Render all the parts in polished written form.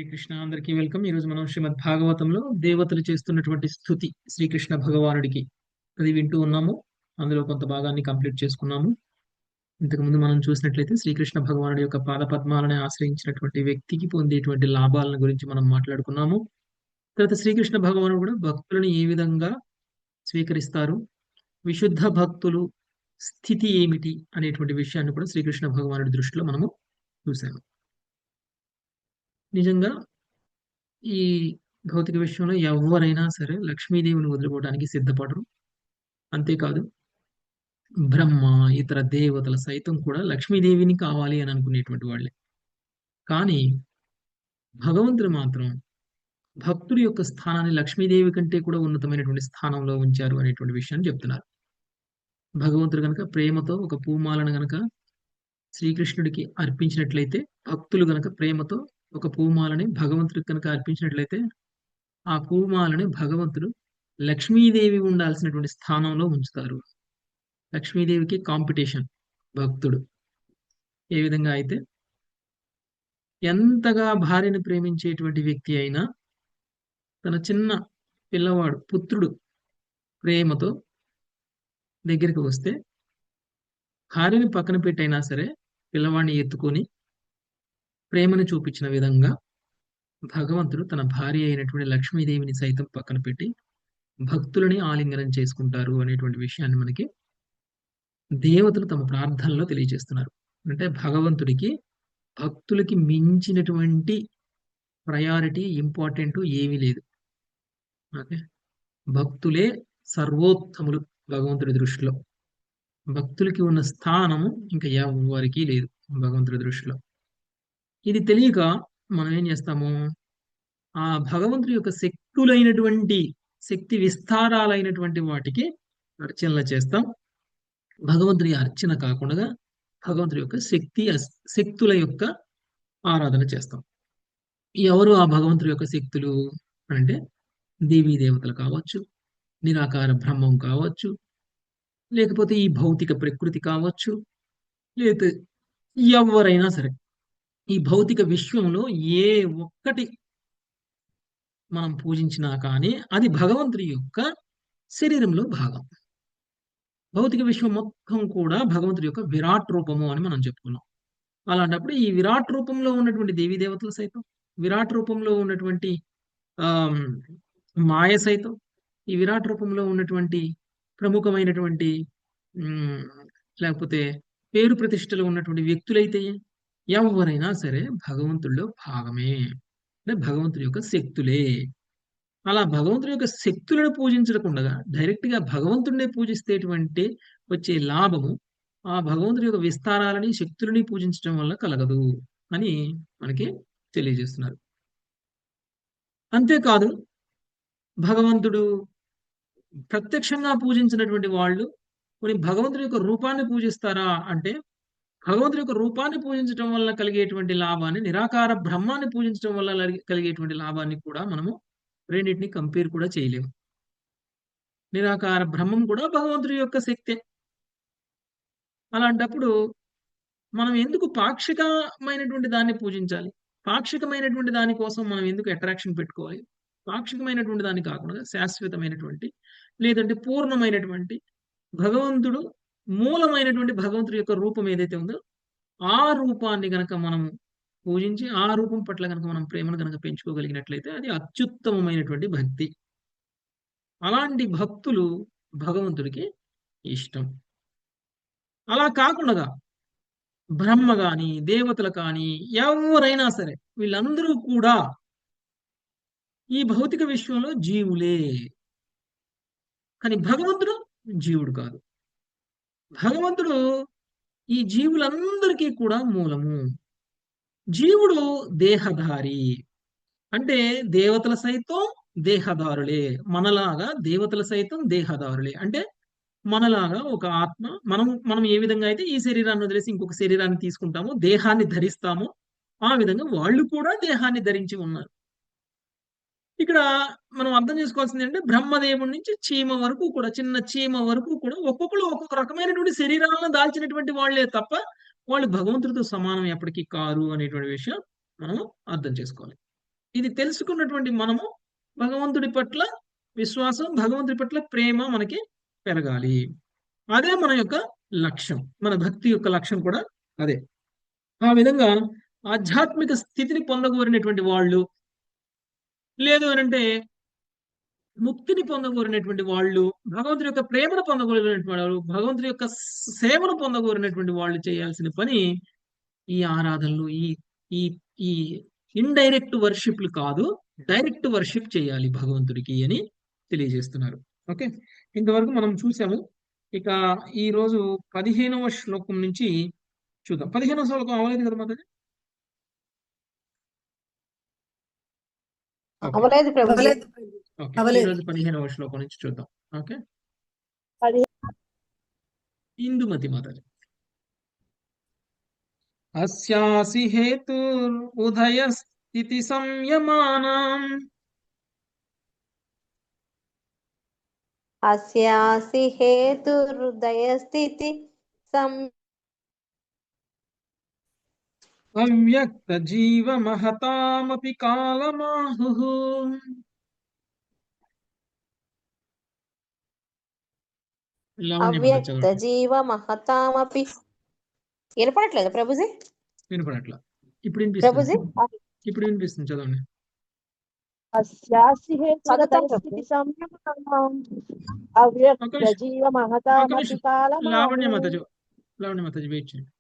శ్రీకృష్ణ అందరికీ వెల్కమ్. ఈరోజు మనం శ్రీమద్ భాగవతంలో దేవతలు చేస్తున్నటువంటి స్తుతి శ్రీకృష్ణ భగవానుడికి అది వింటూ ఉన్నాము. అందులో కొంత భాగాన్ని కంప్లీట్ చేసుకున్నాము. ఇంతకుముందు మనం చూసినట్లయితే శ్రీకృష్ణ భగవానుడి యొక్క పాద పద్మాలను ఆశ్రయించినటువంటి వ్యక్తికి పొందేటువంటి లాభాలను గురించి మనం మాట్లాడుకున్నాము. తర్వాత శ్రీకృష్ణ భగవానుడు కూడా భక్తులను ఏ విధంగా స్వీకరిస్తారు, విశుద్ధ భక్తులు స్థితి ఏమిటి అనేటువంటి విషయాన్ని కూడా శ్రీకృష్ణ భగవానుడి దృష్టిలో మనము చూసాము. నిజంగా ఈ భౌతిక విషయంలో ఎవరైనా సరే లక్ష్మీదేవిని వదులుకోవడానికి సిద్ధపడరు. అంతేకాదు బ్రహ్మ, ఇతర దేవతల సైతం కూడా లక్ష్మీదేవిని కావాలి అని అనుకునేటువంటి వాళ్ళే. కానీ భగవంతుడు మాత్రం భక్తుడి యొక్క స్థానాన్ని లక్ష్మీదేవి కంటే కూడా ఉన్నతమైనటువంటి స్థానంలో ఉంచారు అనేటువంటి విషయాన్ని చెప్తున్నారు. భగవంతుడు గనక ప్రేమతో ఒక పూమాలను గనక శ్రీకృష్ణుడికి అర్పించినట్లయితే, భక్తులు గనక ప్రేమతో ఒక పూమాలని భగవంతుడికి కనుక అర్పించినట్లయితే, ఆ పూమాలని భగవంతుడు లక్ష్మీదేవి ఉండాల్సినటువంటి స్థానంలో ఉంచుతారు. లక్ష్మీదేవికి కాంపిటీషన్ భక్తుడు. ఏ విధంగా అయితే ఎంతగా భార్యను ప్రేమించేటువంటి వ్యక్తి అయినా తన చిన్న పిల్లవాడు పుత్రుడు ప్రేమతో దగ్గరికి వస్తే భార్యని పక్కన పెట్టైనా సరే పిల్లవాడిని ఎత్తుకొని ప్రేమను చూపించిన విధంగా భగవంతుడు తన భార్య అయినటువంటి లక్ష్మీదేవిని సైతం పక్కన పెట్టి భక్తులని ఆలింగనం చేసుకుంటారు అనేటువంటి విషయాన్ని మనకి దేవతలు తమ ప్రార్థనలో తెలియజేస్తున్నారు. అంటే భగవంతుడికి భక్తులకి మించినటువంటి ప్రయారిటీ ఇంపార్టెంట్ ఏమీ లేదు. ఓకే, భక్తులే సర్వోత్తములు భగవంతుడి దృష్టిలో. భక్తులకి ఉన్న స్థానము ఇంకా ఎవరికీ లేదు భగవంతుడి దృష్టిలో. ఇది తెలియక మనం ఏం చేస్తాము, ఆ భగవంతుడి యొక్క శక్తులైనటువంటి శక్తి విస్తారాలైనటువంటి వాటికి అర్చనలు చేస్తాం. భగవంతుడి అర్చన కాకుండా భగవంతుడి యొక్క శక్తుల యొక్క ఆరాధన చేస్తాం. ఎవరు ఆ భగవంతుడి యొక్క శక్తులు అంటే దేవీ దేవతలు కావచ్చు, నిరాకార బ్రహ్మం కావచ్చు, లేకపోతే ఈ భౌతిక ప్రకృతి కావచ్చు, లేకపోతే ఎవరైనా సరే ఈ భౌతిక విశ్వంలో ఏ ఒక్కటి మనం పూజించినా కానీ అది భగవంతుడి యొక్క శరీరంలో భాగం. భౌతిక విశ్వం మొత్తం కూడా భగవంతుడి యొక్క విరాట్ రూపము అని మనం చెప్పుకున్నాం. అలాంటప్పుడు ఈ విరాట్ రూపంలో ఉన్నటువంటి దేవీ దేవతలు సైతం, విరాట్ రూపంలో ఉన్నటువంటి ఆ మాయ సైతం, ఈ విరాట్ రూపంలో ఉన్నటువంటి ప్రముఖమైనటువంటి లేకపోతే పేరు ప్రతిష్టలు ఉన్నటువంటి వ్యక్తులైతే ఎవరైనా సరే భగవంతుడిలో భాగమే, అంటే భగవంతుడి యొక్క శక్తులే. అలా భగవంతుడి యొక్క శక్తులను పూజించకుండా డైరెక్ట్ గా భగవంతుడినే పూజిస్తేటువంటి వచ్చే లాభము ఆ భగవంతుడి యొక్క విస్తారాలని శక్తులని పూజించడం వల్ల కలగదు అని మనకి తెలియజేస్తున్నారు. అంతేకాదు భగవంతుడు ప్రత్యక్షంగా పూజించినటువంటి వాళ్ళు కొన్ని భగవంతుడి యొక్క రూపాన్ని పూజిస్తారా అంటే, భగవంతుడి యొక్క రూపాన్ని పూజించడం వల్ల కలిగేటువంటి లాభాన్ని, నిరాకార బ్రహ్మాన్ని పూజించడం వల్ల కలిగేటువంటి లాభాన్ని కూడా మనము రెండింటిని కంపేర్ కూడా చేయలేము. నిరాకార బ్రహ్మం కూడా భగవంతుడి యొక్క శక్తే. అలాంటప్పుడు మనం ఎందుకు పాక్షికమైనటువంటి దాన్ని పూజించాలి? పాక్షికమైనటువంటి దాని కోసం మనం ఎందుకు అట్రాక్షన్ పెట్టుకోవాలి? పాక్షికమైనటువంటి దాన్ని కాకుండా శాశ్వతమైనటువంటి, లేదంటే పూర్ణమైనటువంటి భగవంతుడు, మూలమైనటువంటి భగవంతుడి యొక్క రూపం ఏదైతే ఉందో ఆ రూపాన్ని గనక మనం పూజించి ఆ రూపం పట్ల కనుక మనం ప్రేమను కనుక పెంచుకోగలిగినట్లయితే అది అత్యుత్తమమైనటువంటి భక్తి. అలాంటి భక్తులు భగవంతుడికి ఇష్టం. అలా కాకుండా బ్రహ్మ గాని దేవతలు కానీ ఎవరైనా సరే వీళ్ళందరూ కూడా ఈ భౌతిక విశ్వంలో జీవులే. కానీ భగవంతుడు జీవుడు కాదు. భగవంతుడు ఈ జీవులందరికీ కూడా మూలము. జీవుడు దేహధారి, అంటే దేవతల సైతం దేహదారులే. మనలాగా దేవతల సైతం దేహదారులే. అంటే మనలాగా ఒక ఆత్మ, మనం ఏ విధంగా అయితే ఈ శరీరాన్ని వదిలేసి ఇంకొక శరీరాన్ని తీసుకుంటామో, దేహాన్ని ధరిస్తామో, ఆ విధంగా వాళ్ళు కూడా దేహాన్ని ధరించి ఉన్నారు. ఇక్కడ మనం అర్థం చేసుకోవాల్సింది అంటే బ్రహ్మదేవుడి నుంచి చీమ వరకు కూడా, చిన్న చీమ వరకు కూడా ఒక్కొక్కరు ఒక్కొక్క రకమైనటువంటి శరీరాలను దాల్చినటువంటి వాళ్ళే తప్ప వాళ్ళు భగవంతుడితో సమానం ఎప్పటికీ కారు అనేటువంటి విషయం మనం అర్థం చేసుకోవాలి. ఇది తెలుసుకున్నటువంటి మనము భగవంతుడి పట్ల విశ్వాసం, భగవంతుడి పట్ల ప్రేమ మనకి పెరగాలి. అదే మన యొక్క లక్ష్యం. మన భక్తి యొక్క లక్ష్యం కూడా అదే. ఆ విధంగా ఆధ్యాత్మిక స్థితిని పొందగోరినటువంటి వాళ్ళు, లేదు అనంటే ముక్తిని పొందగోరినటువంటి వాళ్ళు, భగవంతుడి యొక్క ప్రేమను పొందగోరినటువంటి వాళ్ళు, భగవంతుడి యొక్క సేవను పొందగోరినటువంటి వాళ్ళు చేయాల్సిన పని ఈ ఆరాధనలు, ఈ ఈ ఈ ఇండైరెక్ట్ వర్షిప్లు కాదు, డైరెక్ట్ వర్షిప్ చేయాలి భగవంతుడికి అని తెలియజేస్తున్నారు. ఓకే, ఇంతవరకు మనం చూసాము. ఇక ఈ రోజు 15వ శ్లోకం నుంచి చూద్దాం. 15వ శ్లోకం అవ్వలేదు కదా మాతాజీ? ఓకే అవలేదు ప్రభుజీ. ఓకే, ఈ రోజు 15వ శ్లోకం నుంచి చూద్దాం. ఓకే, ఇందుమతి మాతాజీ. అస్యాసి హేతుర్ ఉదయ స్థితి సంయమానాం అస్యాసి హేతుర్దయ స్థితి అవ్యక్త జీవ మహతామపి కాలమాహుః. లావణ్య మాతాజీ అవ్యక్త చదవండి. జీవ మహతామపి. వినపడట్లేదు ప్రభుజీ? వినపడట్లా. ఇప్పుడు వినిపిస్తుంది. ప్రభుజీ ఇప్పుడు వినిపిస్తుంది, చదవండి. అస్యాసి చదువుతాం హేతుర్దయస్థితి ప్రభు. సంయమనాం ఒక అవ్యక్త నిమిషం, జీవ ఒక మహతామపి నిమిషం. కాలమాహు. లావణ్య మాతాజీ వెయిట్ చేయండి.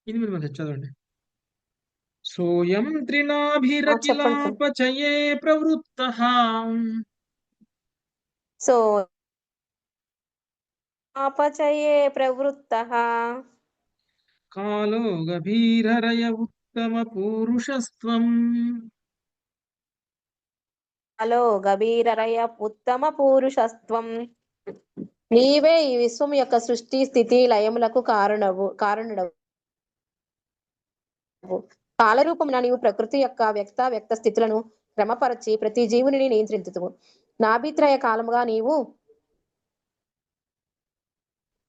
8 మాతాజీ చదవండి. సోయం చెప్పండి. త్రినాభిరఖిలాపచయే ప్రవృత్తః సో ఆపచయే ప్రవృత్తః కాలో గభీరరయ ఉత్తమ పూరుషస్త్వం. హలో గభీరరయ ఉత్తమ పూరుషత్వం. నీవే ఈ విశ్వం యొక్క సృష్టి స్థితి లయములకు కారణుడవు. కాలరూపమున నీవు ప్రకృతి యొక్క వ్యక్త స్థితులను క్రమపరచి ప్రతి జీవుని నియంత్రించుతువు. నాభిత్రయ కాలముగా నీవు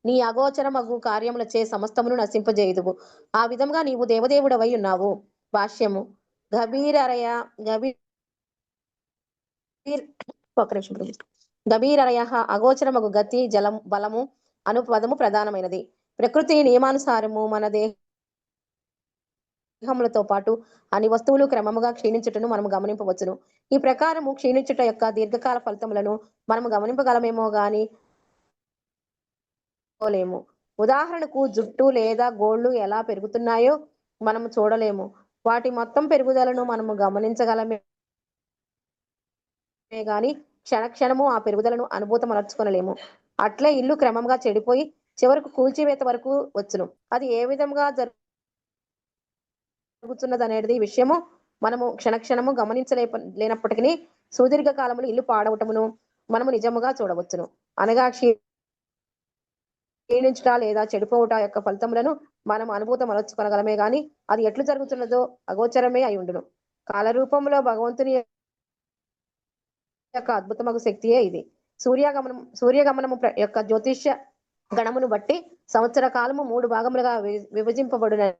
నీ అగోచరమగు కార్యములచే సమస్తమును నశింపజేయుదువు. ఆ విధంగా నీవు దేవదేవుడవై ఉన్నావు. భాష్యము. గభీరరయ గభీరరయ అగోచరమగు గతి, జలం, బలము అను పదము ప్రధానమైనది. ప్రకృతి నియమానుసారము మన దేహములతో పాటు అన్ని వస్తువులు క్రమముగా క్షీణించుటను మనము గమనింపవచ్చును. ఈ ప్రకారము క్షీణించుట యొక్క దీర్ఘకాల ఫలితములను మనము గమనింపగలమేమో గాని లేము. ఉదాహరణకు జుట్టు లేదా గోళ్లు ఎలా పెరుగుతున్నాయో మనము చూడలేము. వాటి మొత్తం పెరుగుదలను మనము గమనించగలమే గాని క్షణక్షణము ఆ పెరుగుదలను అనుభూతమర్చుకొనలేము. అట్లే ఇల్లు క్రమంగా చెడిపోయి చివరకు కూల్చివేత వరకు వచ్చును. అది ఏ విధంగా జరుగుతున్నది అనేది విషయము మనము క్షణక్షణము లేనప్పటికీ సుదీర్ఘ కాలములు ఇల్లు పాడవటమును మనము నిజముగా చూడవచ్చును. అనగా క్షీణించుట లేదా చెడిపోవుట యొక్క ఫలితములను మనం అనుభూతమర్చుకొనగలమే గాని అది ఎట్లు జరుగుతున్నదో అగోచరమే అయి ఉండును. కాలరూపంలో భగవంతుని యొక్క అద్భుతమగు శక్తియే ఇది. సూర్యగమనము యొక్క జ్యోతిష్య గణమును బట్టి సంవత్సర కాలము 3 భాగములుగా విభజింపబడునని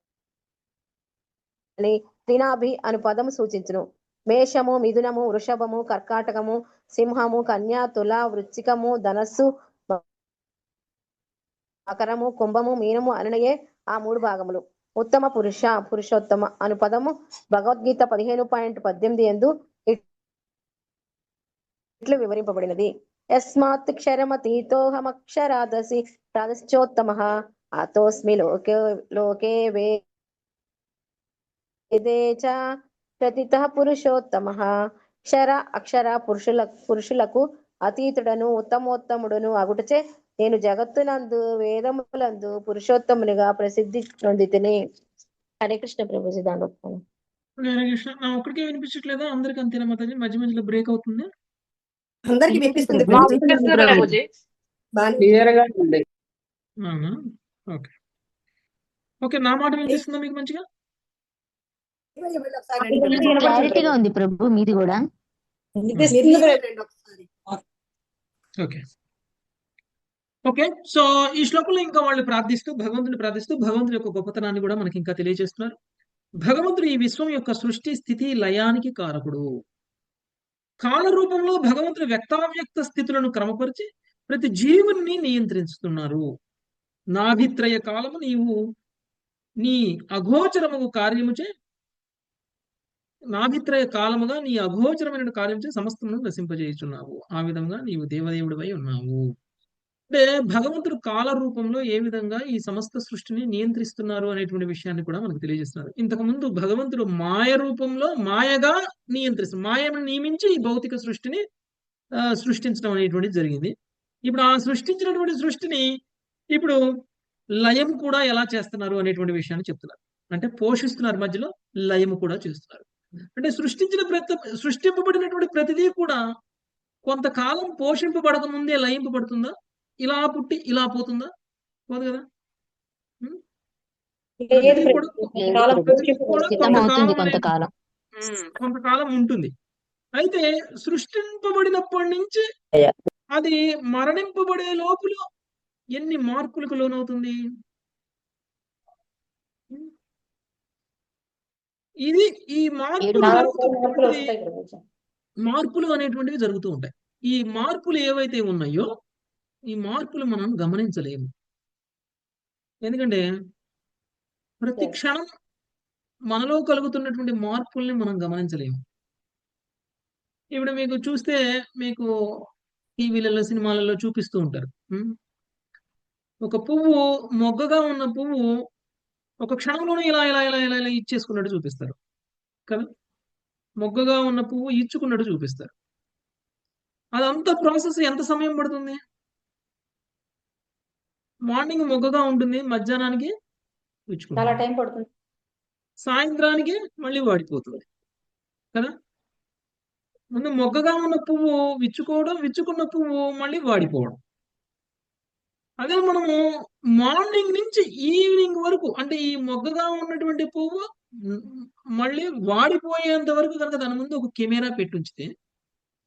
త్రినాభి అను పదము సూచించును. మేషము, మిథునము, వృషభము, కర్కాటకము, సింహము, కన్య, తుల, వృశ్చికము, ధనస్సు, మకరము, కుంభము, మీనము అననయే ఆ 3 భాగములు. ఉత్తమ పురుషోత్తమ అను పదము భగవద్గీత 15.18 యందు ఇట్లు వివరింపబడినది. యస్మాత్ క్షరమతీతోహమక్షరాదసి రాదశ్చోత్తమః ఆతోస్మి లోకే వేదే చ ప్రతితః పురుషోత్తమః. అక్షర పురుషులకు అతీతుడను ఉత్తమోత్తముడును అగుటచే నేను జగత్తునందు వేదములందు పురుషోత్తమునిగా ప్రసిద్ధి నొందితిని. హరే కృష్ణ ప్రభుజీ. దాని హరే కృష్ణ. నా ఒక్కడికే వినిపించట్లేదా? అందరికి అంతేనా మాతాజీ? మధ్య మధ్యలో బ్రేక్ అవుతుంది. అందరికి వినిపిస్తుంది అవునా? ఓకే ఓకే, నా మాట వినిపిస్తుందా మీకు మంచిగా? క్లారిటీగా ఉంది ప్రభు, మీది కూడా. ఓకే ఓకే, సో ఈ శ్లోకంలో ఇంకా వాళ్ళు భగవంతుని యొక్క గొప్పతనాన్ని కూడా మనకి ఇంకా తెలియజేస్తున్నారు. భగవంతుడు ఈ విశ్వం యొక్క సృష్టి స్థితి లయానికి కారకుడు. కాల రూపంలో భగవంతుని వ్యక్తావ్యక్త స్థితులను క్రమపరిచి ప్రతి జీవుని నియంత్రిస్తున్నారు. నాభిత్రయ కాలము నీవు నీ అగోచరము కార్యముచే నాభిత్రయ కాలముగా నీ అగోచరమైన కార్యముచే సమస్తమును నశింపజేయుచున్నావు. ఆ విధంగా నీవు దేవదేవుడివై ఉన్నావు. అంటే భగవంతుడు కాల రూపంలో ఏ విధంగా ఈ సమస్త సృష్టిని నియంత్రిస్తున్నారు అనేటువంటి విషయాన్ని కూడా మనకు తెలియజేస్తున్నారు. ఇంతకుముందు భగవంతుడు మాయ రూపంలో మాయగా నియంత్రిస్తున్నారు. మాయను నియమించి ఈ భౌతిక సృష్టిని సృష్టించడం అనేటువంటిది జరిగింది. ఇప్పుడు ఆ సృష్టించినటువంటి సృష్టిని ఇప్పుడు లయం కూడా ఎలా చేస్తున్నారు అనేటువంటి విషయాన్ని చెప్తున్నారు. అంటే పోషిస్తున్నారు, మధ్యలో లయము కూడా చేస్తున్నారు. అంటే సృష్టింపబడినటువంటి ప్రతిదీ కూడా కొంతకాలం పోషింపబడక ముందే లయింపబడుతుందా? ఇలా పుట్టి ఇలా పోతుందా? పోదు కదా. లేదు ప్రతిదీ కూడా ప్రభు. కాలం ప్రతిదీ కూడా సిద్ధమవుతుంది కొంతకాలం. కొంతకాలం ఉంటుంది. అయితే సృష్టింపబడినప్పటి నుంచి అది మరణింపబడే లోపల ఎన్ని మార్పులకు లోనవుతుంది? ఇది ఈ మార్పులు వస్తాయి ప్రభు. మార్పులు అనేటువంటివి జరుగుతూ ఉంటాయి. ఈ మార్పులు ఏవైతే ఉన్నాయో ఈ మార్పులు మనం గమనించలేము. ఎందుకంటే ప్రతి క్షణం మనలో కలుగుతున్నటువంటి మార్పుల్ని మనం గమనించలేము. ఇప్పుడు మీకు చూస్తే మీకు టీవీలలో సినిమాలలో చూపిస్తూ ఉంటారు. ఒక పువ్వు మొగ్గగా ఉన్న పువ్వు ఒక క్షణంలోనే ఇలా ఇలా ఇలా ఇలా ఇలా ఇచ్చేసుకున్నట్టు చూపిస్తారు కదా. మొగ్గగా ఉన్న పువ్వు ఇచ్చుకున్నట్టు చూపిస్తారు. అదంతా ప్రాసెస్ ఎంత సమయం పడుతుంది? మార్నింగ్ మొగ్గగా ఉంటుంది, మధ్యాహ్నానికి చాలా ఇచ్చుకుంటుంది, టైం పడుతుంది. సాయంత్రానికి మళ్ళీ వాడిపోతుంది కదా. ముందు మొగ్గగా ఉన్న పువ్వు విచ్చుకోవడం, విచ్చుకున్న పువ్వు మళ్ళీ వాడిపోవడం. అదే మనము మార్నింగ్ నుంచి ఈవినింగ్ వరకు, అంటే ఈ మొగ్గగా ఉన్నటువంటి పువ్వు మళ్ళీ వాడిపోయేంత వరకు కనుక దాని ముందు ఒక కెమెరా పెట్టి ఉంచితే,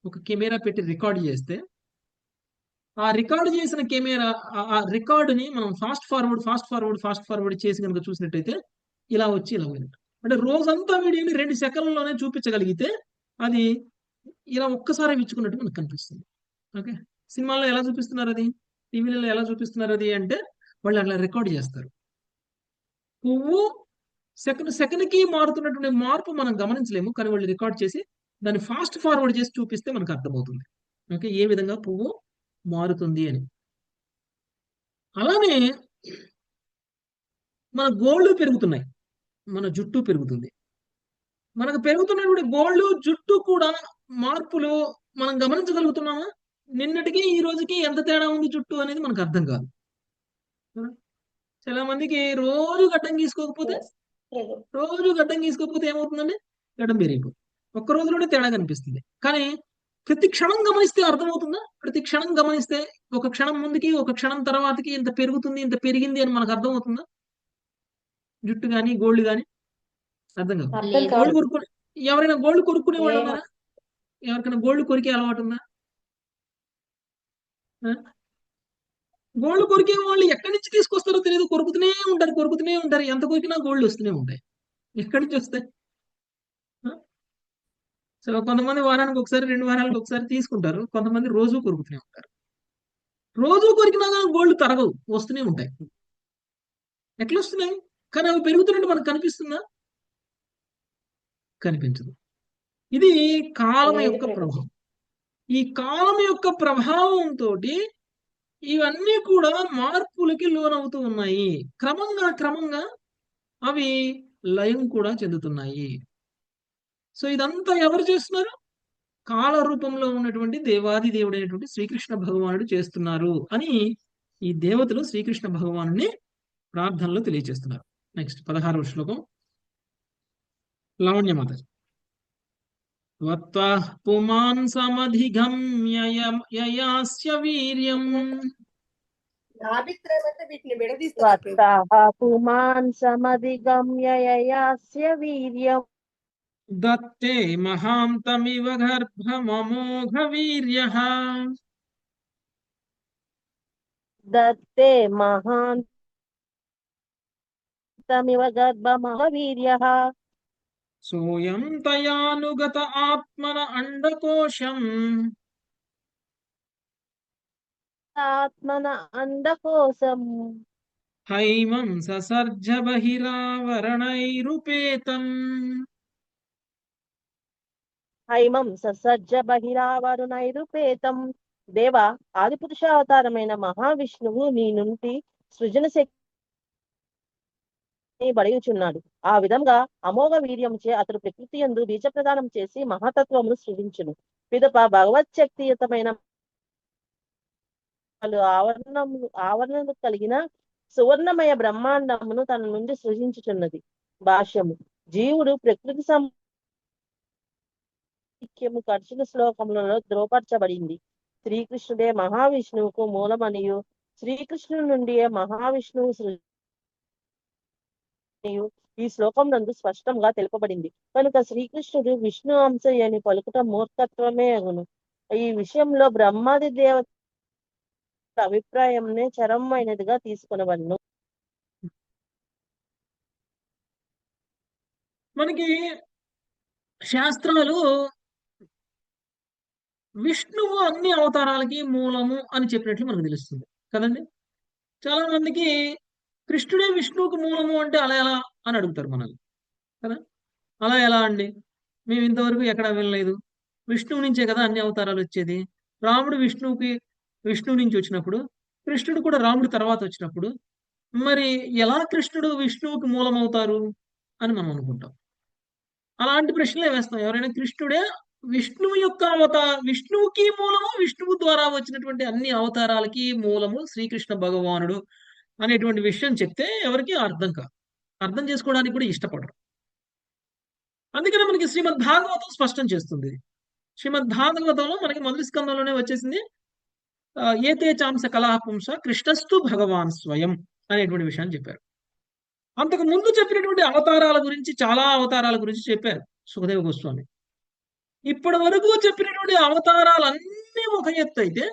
ఒక కెమెరా పెట్టి రికార్డ్ చేస్తే, ఆ రికార్డ్ చేసిన కెమెరా ఆ రికార్డుని మనం ఫాస్ట్ ఫార్వర్డ్ చేసి కనుక చూసినట్టయితే ఇలా వచ్చి ఇలా పోయినట్టు. అంటే రోజంతా వీడియోని 2 సెకండ్లలోనే చూపించగలిగితే అది ఇలా ఒక్కసారి విచ్చుకున్నట్టు మనకు కనిపిస్తుంది. ఓకే, సినిమాల్లో ఎలా చూపిస్తున్నారు అది, టీవీలలో ఎలా చూపిస్తున్నారు అది అంటే వాళ్ళు అలా రికార్డ్ చేస్తారు. పువ్వు సెకండ్కి మారుతున్నటువంటి మార్పు మనం గమనించలేము, కానీ వాళ్ళు రికార్డ్ చేసి దాన్ని ఫాస్ట్ ఫార్వర్డ్ చేసి చూపిస్తే మనకు అర్థమవుతుంది. ఓకే, ఏ విధంగా పువ్వు మారుతుంది అని. అలానే మన గోళ్ళు పెరుగుతున్నాయి, మన జుట్టు పెరుగుతుంది. మనకు పెరుగుతున్నటువంటి గోళ్ళు జుట్టు కూడా మార్పులు మనం గమనించగలుగుతున్నామా? నిన్నటికి ఈ రోజుకి ఎంత తేడా ఉంది జుట్టు అనేది మనకు అర్థం కాదు. చాలా మందికి రోజు గడ్డం గీసుకోకపోతే ఏమవుతుందండి? గడ్డం పెరిగిపోతుంది. ఒక్క రోజులోనే తేడా కనిపిస్తుంది. కానీ ప్రతి క్షణం గమనిస్తే అర్థమవుతుందా? ప్రతి క్షణం గమనిస్తే ఒక క్షణం ముందుకి ఒక క్షణం తర్వాతకి ఇంత పెరుగుతుంది, ఇంత పెరిగింది అని మనకు అర్థమవుతుందా? జుట్టు కానీ గోల్డ్ కానీ అర్థం కాదు. గోల్డ్ కొరుక్కునే ఎవరైనా గోల్డ్ కొరుక్కునే వాళ్ళు ఉన్నారా? ఎవరికైనా గోల్డ్ కొరికే అలవాటు ఉందా? గోల్డ్ కొరికే వాళ్ళు ఎక్కడి నుంచి తీసుకొస్తారో తెలియదు, కొరుకుతూనే ఉంటారు. ఎంత కొరికినా గోల్డ్ వస్తూనే ఉంటాయి. ఎక్కడి నుంచి వస్తాయి? సో కొంతమంది వారానికి ఒకసారి 2 వారాలకు ఒకసారి తీసుకుంటారు, కొంతమంది రోజు కొరుకుతూనే ఉంటారు. రోజు కొరికినా కానీ గోల్డ్ తరగవు, వస్తూనే ఉంటాయి. ఎట్లా వస్తున్నాయి? కానీ అవి పెరుగుతున్నట్టు మనకు కనిపిస్తుందా? కనిపించదు. ఇది కాలం యొక్క ప్రభావం. ఈ కాలం యొక్క ప్రభావంతో ఇవన్నీ కూడా మార్పులకి లోనవుతూ ఉన్నాయి. క్రమంగా అవి లయం కూడా చెందుతున్నాయి. సో ఇదంతా ఎవరు చేస్తున్నారు? కాల రూపంలో ఉన్నటువంటి దేవాది దేవుడైనటువంటి శ్రీకృష్ణ భగవానుడు చేస్తున్నారు అని ఈ దేవతలు శ్రీకృష్ణ భగవాను ప్రార్థనలో తెలియజేస్తున్నారు. నెక్స్ట్ 16వ శ్లోకం లావణ్యమాత. వత్వః పుమాన్ సమధిగమ్య యయాస్య వీర్యం. వీటిని విడదీస్తారు. పుమాన్ సమధిగమ్య యయాస్య వీర్యం దత్తే మహాంతమివ గర్భమమోఘ వీర్యః. దత్తే మహాంతమివ గర్భమమోఘ వీర్యః. సోయం తయానుగత ఆత్మన అండకోశం ఆత్మన అండకోశం హైమం ససర్జ బహిరావరణైరుపేతం. హైమం ససర్జ బహిరావరుణైరుపేతం. దేవ, ఆదిపురుషావతారమైన మహావిష్ణువు నీ నుండి సృజన శక్తిని బడయుచున్నాడు. ఆ విధంగా అమోఘ వీర్యముచే అతడు ప్రకృతి యందు బీజ ప్రదానం చేసి మహాతత్వమును సృజించును. పిదప భగవచ్చక్తియుతమైన ఆవరణలు కలిగిన సువర్ణమయ బ్రహ్మాండమును తన నుండి సృజించుచున్నది. భాష్యము. జీవుడు ప్రకృతి సంఖ్యము ఖర్చుల శ్లోకములలో ధ్రువపరచబడింది. శ్రీకృష్ణుడే మహావిష్ణువుకు మూలమనియు శ్రీకృష్ణుడి నుండియే మహావిష్ణువు సృజనియు ఈ శ్లోకం నందు స్పష్టంగా తెలుపబడింది. కనుక శ్రీకృష్ణుడు విష్ణు అంశ అని పలుకుట మూర్ఖత్వమే అగును. ఈ విషయంలో బ్రహ్మాది దేవత అభిప్రాయంనే చరమైనదిగా తీసుకొనవలను. మనకి శాస్త్రాలు విష్ణువు అన్ని అవతారాలకి మూలము అని చెప్పినట్లు మనకు తెలుస్తుంది కదండి. చాలా మందికి కృష్ణుడే విష్ణువుకు మూలము అంటే అలా ఎలా అని అడుగుతారు మనల్ని కదా. అలా ఎలా అండి, మేము ఇంతవరకు ఎక్కడ వినలేదు. విష్ణువు నుంచే కదా అన్ని అవతారాలు వచ్చేది. రాముడు విష్ణువు నుంచి వచ్చినప్పుడు, కృష్ణుడు కూడా రాముడి తర్వాత వచ్చినప్పుడు, మరి ఎలా కృష్ణుడు విష్ణువుకి మూలం అవుతారు అని మనం అనుకుంటాం. అలాంటి ప్రశ్నలే వేస్తాం. ఎవరైనా కృష్ణుడే విష్ణువుకి మూలము, విష్ణువు ద్వారా వచ్చినటువంటి అన్ని అవతారాలకి మూలము శ్రీకృష్ణ భగవానుడు అనేటువంటి విషయం చెప్తే ఎవరికి అర్థం చేసుకోవడానికి కూడా ఇష్టపడరు. అందుకనే మనకి శ్రీమద్ భాగవతం స్పష్టం చేస్తుంది. శ్రీమద్ భాగవతంలో మనకి మొదటి స్కందంలోనే వచ్చేసింది ఏతే చాంస కళాపుంస కృష్ణస్తు భగవాన్ స్వయం అనేటువంటి విషయాన్ని చెప్పారు. అంతకు ముందు చెప్పినటువంటి అవతారాల గురించి, చాలా అవతారాల గురించి చెప్పారు సుఖదేవ గోస్వామి. ఇప్పటి వరకు చెప్పినటువంటి అవతారాలన్నీ ఒక ఎత్తు అయితే,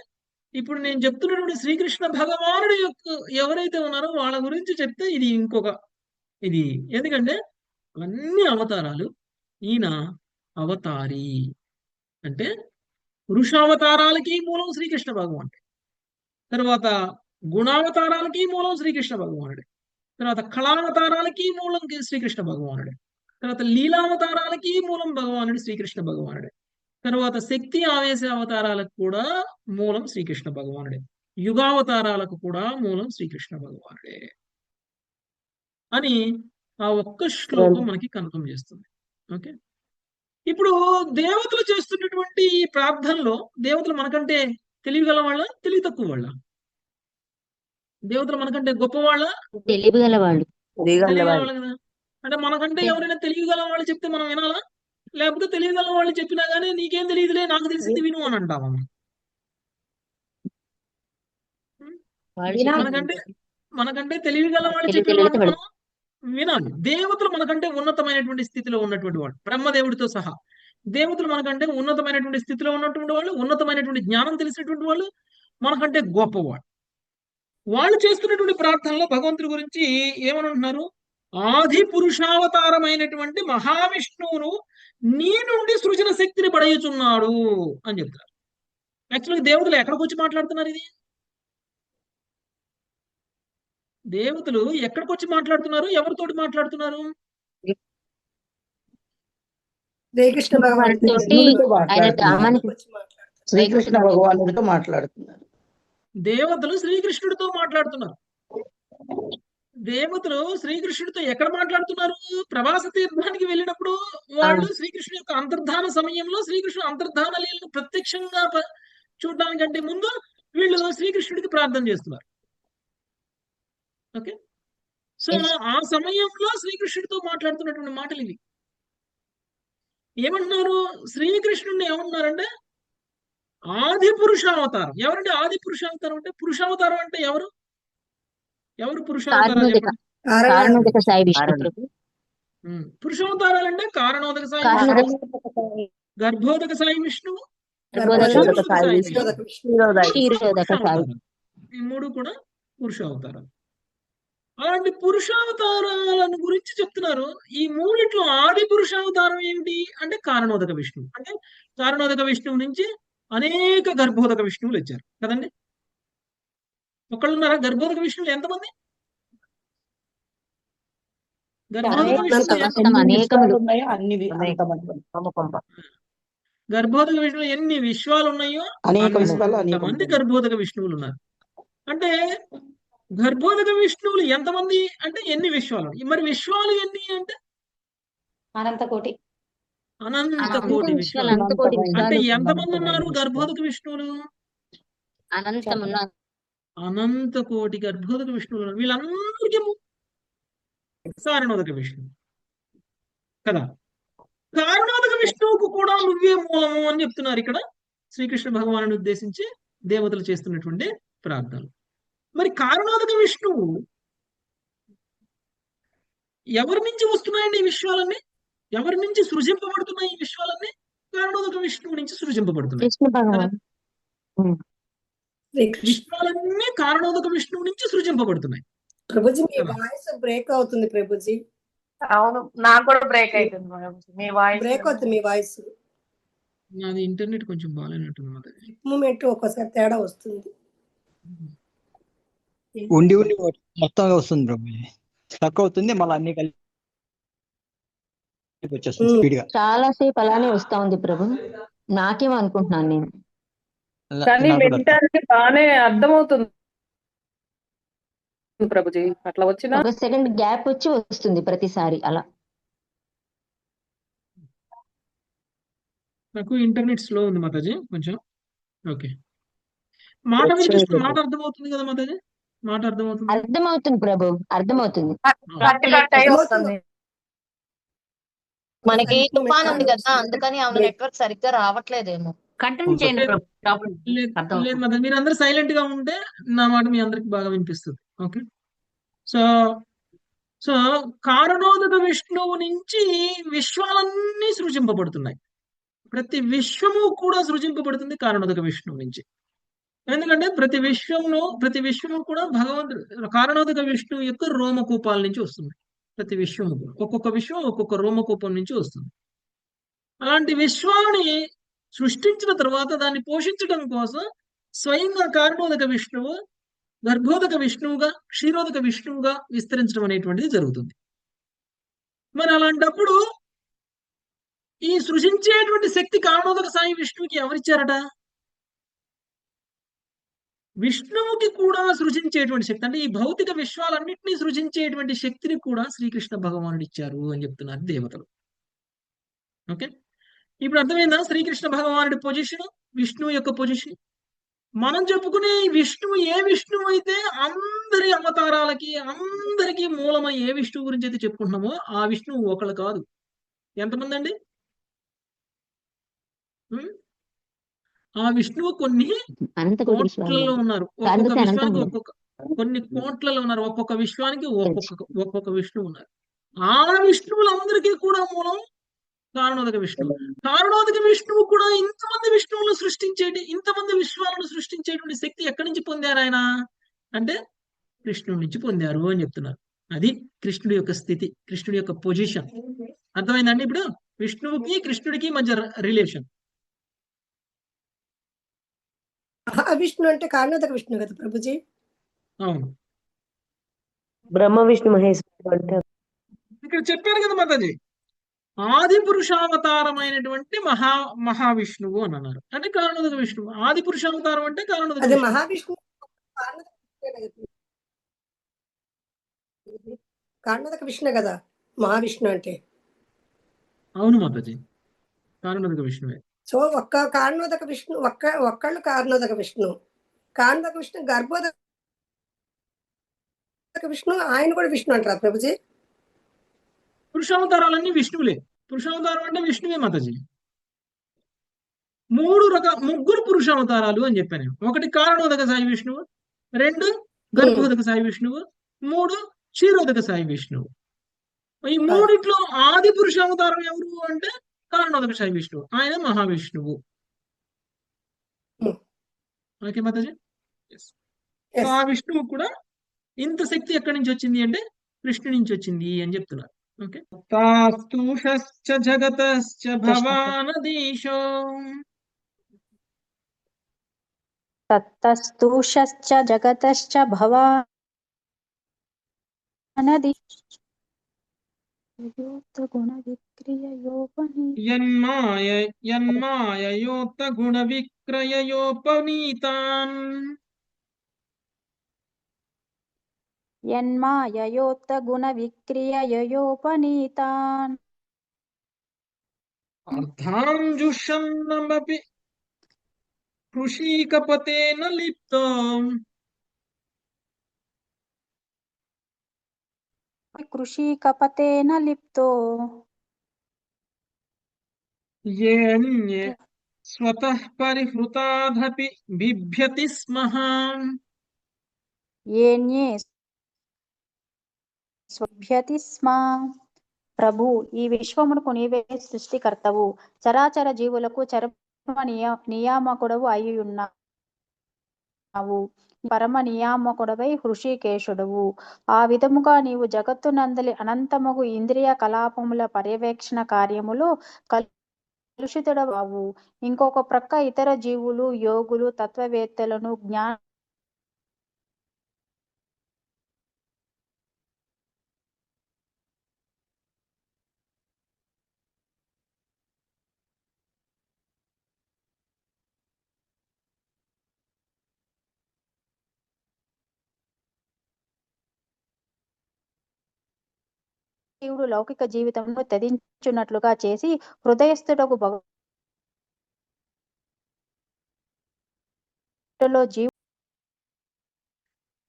ఇప్పుడు నేను చెప్తున్నటువంటి శ్రీకృష్ణ భగవానుడు యొక్క ఎవరైతే ఉన్నారో వాళ్ళ గురించి చెప్తే ఇది ఇది ఎందుకంటే అన్ని అవతారాలు ఈయన అవతారి అంటే పురుషావతారాలకి మూలం శ్రీకృష్ణ భగవానుడే, తర్వాత గుణావతారాలకి మూలం శ్రీకృష్ణ భగవానుడే, తర్వాత కళావతారాలకి మూలం శ్రీకృష్ణ భగవానుడే, తర్వాత లీలావతారాలకి మూలం భగవానుడు శ్రీకృష్ణ భగవానుడే, తర్వాత శక్తి ఆవేశ అవతారాలకు కూడా మూలం శ్రీకృష్ణ భగవానుడే, యుగావతారాలకు కూడా మూలం శ్రీకృష్ణ భగవానుడే అని ఆ ఒక్క శ్లోకం మనకి కన్ఫర్మ్ చేస్తుంది. ఓకే, ఇప్పుడు దేవతలు చేస్తున్నటువంటి ఈ ప్రార్థనలో దేవతలు మనకంటే తెలివిగల వాళ్ళ, తెలివి తక్కువ వాళ్ళ? దేవతలు మనకంటే గొప్పవాళ్ళ, తెలియగల వాళ్ళు. తెలివిగల వాళ్ళు కదా. అంటే మనకంటే ఎవరైనా తెలివిగల వాళ్ళు చెప్తే మనం వినాలా, లేకపోతే తెలివిగల వాళ్ళు చెప్పినా గానీ నీకేం తెలియదులే, నాకు తెలిసింది విను అని అంటావా? మనకంటే తెలివిగల వాళ్ళు చెప్పిన వాళ్ళు మనం వినాలి. దేవతలు మనకంటే ఉన్నతమైనటువంటి స్థితిలో ఉన్నటువంటి వాళ్ళు, బ్రహ్మదేవుడితో సహా దేవతలు మనకంటే ఉన్నతమైనటువంటి స్థితిలో ఉన్నటువంటి వాళ్ళు, ఉన్నతమైనటువంటి జ్ఞానం తెలిసినటువంటి వాళ్ళు, మనకంటే గొప్పవాళ్ళు. వాళ్ళు చేస్తున్నటువంటి ప్రార్థనలో భగవంతుడి గురించి ఏమని అంటున్నారు? ఆది పురుషావతారమైనటువంటి మహావిష్ణువును నీ నుండి సృజన శక్తిని పడేయుచున్నాడు అని చెప్తారు. యాక్చువల్గా దేవతలు ఎక్కడికి వచ్చి మాట్లాడుతున్నారు? ఇది దేవతలు ఎక్కడికి వచ్చి మాట్లాడుతున్నారు? ఎవరితోటి మాట్లాడుతున్నారు? శ్రీకృష్ణ భగవానుడితో మాట్లాడుతున్నారు. దేవతలు శ్రీకృష్ణుడితో మాట్లాడుతున్నారు. దేవతలు శ్రీకృష్ణుడితో ఎక్కడ మాట్లాడుతున్నారు? ప్రవాస తీర్థానికి వెళ్ళినప్పుడు వాళ్ళు శ్రీకృష్ణుడి యొక్క అంతర్ధాన సమయంలో శ్రీకృష్ణుడు అంతర్ధాన లీలను ప్రత్యక్షంగా చూడడానికంటే ముందు వీళ్ళు శ్రీకృష్ణుడికి ప్రార్థన చేస్తున్నారు. ఓకే, సో ఆ సమయంలో శ్రీకృష్ణుడితో మాట్లాడుతున్నటువంటి మాటలు ఇవి. ఏమంటున్నారు? శ్రీకృష్ణుడిని ఏమంటున్నారంటే ఆది పురుషావతారం. ఎవరంటే ఆది పురుషావతారం? అంటే పురుషావతారం అంటే ఎవరు పురుషావతారం? పురుషావతారాలు అంటే కారణోదక సాయి విష్ణువు, గర్భోదక సాయి విష్ణువు, ఈ మూడు కూడా పురుషావతారాలు. అలాంటి పురుషావతారాలను గురించి చెప్తున్నారు. ఈ మూడిట్లో ఆది పురుషావతారం ఏమిటి అంటే కారణోదక విష్ణువు. అంటే కారణోదక విష్ణువు నుంచి అనేక గర్భోదక విష్ణువులు వచ్చారు కదండి. ఒకళ్ళున్నారా గర్భోదక విష్ణువులు ఎంతమంది? గర్భోదక విష్ణువులు సమస్తం అనేకములు. ఉన్నాయో అన్ని గర్భోదక విష్ణువులు ఎన్ని విశ్వాలు ఉన్నాయో అనేక విశ్వాలు అంతమంది గర్భోదక విష్ణువులు ఉన్నారు. అంటే గర్భోదక విష్ణువులు ఎంతమంది అంటే ఎన్ని విశ్వాలు ఉన్నాయి. మరి విశ్వాలు ఎన్ని అంటే అనంత కోటి విశ్వాలు. అనంతకోటి అంటే విశ్వాలు ఎంతమంది ఉన్నారు గర్భోదక విష్ణువులు? అనంతమున్నారు. అనంత కోటి గర్భోదక విష్ణువులు ఉన్నారు. వీళ్ళందరికీ కారణోదక విష్ణువు కదా. కారణోదక విష్ణువుకు కూడా నువ్వే మూలము అని చెప్తున్నారు ఇక్కడ శ్రీకృష్ణ భగవాను ఉద్దేశించి దేవతలు చేస్తున్నటువంటి ప్రార్థనలు. మరి కారణోదక విష్ణువు ఎవరి నుంచి వస్తున్నాయండి ఈ విశ్వాలన్నీ? ఎవరి నుంచి సృజింపబడుతున్నాయి ఈ విశ్వాలన్నీ? కారణోదక విష్ణువు నుంచి సృజింపబడుతున్నాయి. కృష్ణ భగవాన్ విశ్వాలన్నీ కారణోదక విష్ణువు నుంచి సృజింపబడుతున్నాయి. ప్రభుజీ మీ వాయిస్ బ్రేక్ అవుతుంది ప్రభుజీ. అవును, నాకు కూడా బ్రేక్ అవుతుంది మీ వాయిస్. బ్రేక్ అవుతుంది మీ వాయిస్. నాది ఇంటర్నెట్ కొంచెం బాగాలేనట్టుంది మరి. మూమెంట్ ఒక్కోసారి తేడా వస్తుంది. ఉండి మొత్తంగా వస్తుంది ప్రభు, తక్కువ అవుతుంది, మళ్ళీ అన్ని కలిపి వచ్చేస్తుంది స్పీడ్ గా. చాలా సేపు అలానే వస్తా ఉంది ప్రభు. నాకేమో అనుకుంటున్నాను నేను. కానీ వింటానికి బాగానే అర్థమవుతుంది ప్రభుజీ. అట్లా వచ్చిన ఒక సెకండ్ గ్యాప్ వచ్చి వస్తుంది ప్రతిసారి అలా. నాకు ఇంటర్నెట్ స్లో ఉంది మాతాజీ కొంచెం. ఓకే, మాట వినిపిస్తుంది, మాట అర్థమవుతుంది కదా మాతాజీ? మాట అర్థమవుతుంది. అర్థమవుతుంది ప్రభు, అర్థమవుతుంది. కట్ కట్ అయి వస్తుంది. మనకి తుఫాన్ ఉంది కదా, అందుకని ఆమె నెట్వర్క్ సరిగ్గా రావట్లేదేమో. కంటిన్యూ చేయండి ప్రభు. లేదు మాతాజీ, మీరు అందరూ సైలెంట్ గా ఉంటే నా మాట మీ అందరికి బాగా వినిపిస్తుంది. ఓకే, సో సో కారణోదక విష్ణువు నుంచి విశ్వాలన్నీ సృజింపబడుతున్నాయి. ప్రతి విశ్వము కూడా సృజింపబడుతుంది కారణోదక విష్ణువు నుంచి. ఎందుకంటే ప్రతి విశ్వము కూడా భగవంతుడు కారణోదక విష్ణువు యొక్క రోమకూపాల నుంచి వస్తుంది. ప్రతి విశ్వము కూడా ఒక్కొక్క విశ్వం ఒక్కొక్క రోమకూపం నుంచి వస్తుంది. అలాంటి విశ్వాన్ని సృష్టించిన తర్వాత దాన్ని పోషించడం కోసం స్వయంగా కారణోదక విష్ణువు గర్భోదక విష్ణువుగా క్షీరోదక విష్ణువుగా విస్తరించడం అనేటువంటిది జరుగుతుంది. మరి అలాంటప్పుడు ఈ సృజించేటువంటి శక్తి కారణోదక సాయి విష్ణువుకి ఎవరిచ్చారట? విష్ణువుకి కూడా సృజించేటువంటి శక్తి, అంటే ఈ భౌతిక విశ్వాలన్నింటినీ సృజించేటువంటి శక్తిని కూడా శ్రీకృష్ణ భగవానుడు ఇచ్చారు అని చెప్తున్నారు దేవతలు. ఓకే, ఇప్పుడు అర్థమైందా శ్రీకృష్ణ భగవానుడి పొజిషన్, విష్ణువు యొక్క పొజిషన్? మనం చెప్పుకునే విష్ణువు ఏ విష్ణువు అయితే అందరి అవతారాలకి అందరికీ మూలమై ఏ విష్ణువు గురించి అయితే చెప్పుకుంటున్నామో ఆ విష్ణువు ఒకళ్ళు కాదు. ఎంతమంది అండి? ఆ విష్ణువు కొన్ని కోట్లలో ఉన్నారు. ఒక్కొక్క విశ్వానికి కొన్ని కోట్లలో ఉన్నారు. ఒక్కొక్క విశ్వానికి ఒక్కొక్క విష్ణువు ఉన్నారు. ఆ విష్ణువులందరికీ కూడా మూలం కారణోదక విష్ణువు. కారణోదక విష్ణువు కూడా ఇంతమంది విష్ణువులను ఇంతమంది విశ్వాలను సృష్టించేటువంటి శక్తి ఎక్కడి నుంచి పొందారు ఆయన అంటే కృష్ణుడి నుంచి పొందారు అని చెప్తున్నారు. అది కృష్ణుడి యొక్క స్థితి, కృష్ణుడి యొక్క పొజిషన్. అర్థమైందండి? ఇప్పుడు విష్ణువుకి కృష్ణుడికి మధ్య రిలేషన్. విష్ణు అంటే కారణోదక విష్ణు కదా ప్రభుజీ? అవును, బ్రహ్మ విష్ణు మహేశ్వరుడు అంటే ఇక్కడ చెప్పారు కదా మాతాజీ, ఆది పురుషావతారమైనటువంటి మహావిష్ణువు అని అన్నారు. అంటే కారణోదక విష్ణువు. ఆది పురుషావతారం అంటే కారణోదక అదే విష్ణువు. మహావిష్ణు కారణోదక విష్ణు కదా మహావిష్ణు అంటే. అవును మాతాజీ, కారణోదక విష్ణువే. సో ఒక్క కారణోదక విష్ణు ఒక్కళ్ళు కారణోదక విష్ణు, కారణోదక విష్ణు గర్భోదక విష్ణు, ఆయన కూడా విష్ణు అంటారా ప్రభుజీ? పురుషావతారాలన్నీ విష్ణువులే. పురుషావతారం అంటే విష్ణువే మాతాజీ. ముగ్గురు పురుషావతారాలు అని చెప్పాను. ఒకటి కారణోదక సాయి విష్ణువు, 2 గర్భోదక సాయి విష్ణువు, 3 క్షీరోదక సాయి విష్ణువు. ఈ మూడిట్లో ఆది పురుషావతారం ఎవరు అంటే కారణోదక సాయి విష్ణువు, ఆయన మహావిష్ణువు. ఓకే మాతాజీ, ఆ విష్ణువు కూడా ఇంత శక్తి ఎక్కడి నుంచి వచ్చింది అంటే కృష్ణుడి నుంచి వచ్చింది అని చెప్తున్నారు. ఓకే, తాస్తూషశ్చ జగతశ్చ భవానదీశో తత్తస్తూషశ్చ జగతశ్చ భవానది యన్మాయయోత గుణ విక్రయోపనీతాన్ యన్మాయయోత్త గుణ విక్రియయోపనీతాన్ అర్థాంజుషన్నమపి కృషీకపతేన లిప్తో కృషీకపతేన లిప్తో యేన్యే స్వతః పరిహృతాదపి బిభ్యతి స్మః ఏన్యే స్వభ్యతి స్మ. ప్రభు, ఈ విశ్వమునకు నీవే సృష్టికర్తవు, చరాచర జీవులకు చరమ నియామకుడవు అయి ఉన్నావు, పరమ నియామకుడవై హృషికేశుడవు. ఆ విధముగా నీవు జగత్తునందలి అనంతమగు ఇంద్రియ కలాపముల పర్యవేక్షణ కార్యములు కలుషితుడవు. ఇంకొక ప్రక్క ఇతర జీవులు, యోగులు, తత్వవేత్తలను, జీవుడు లౌకిక జీవితంలో త్యజించున్నట్లుగా చేసి హృదయస్థుడకు భగవంతులో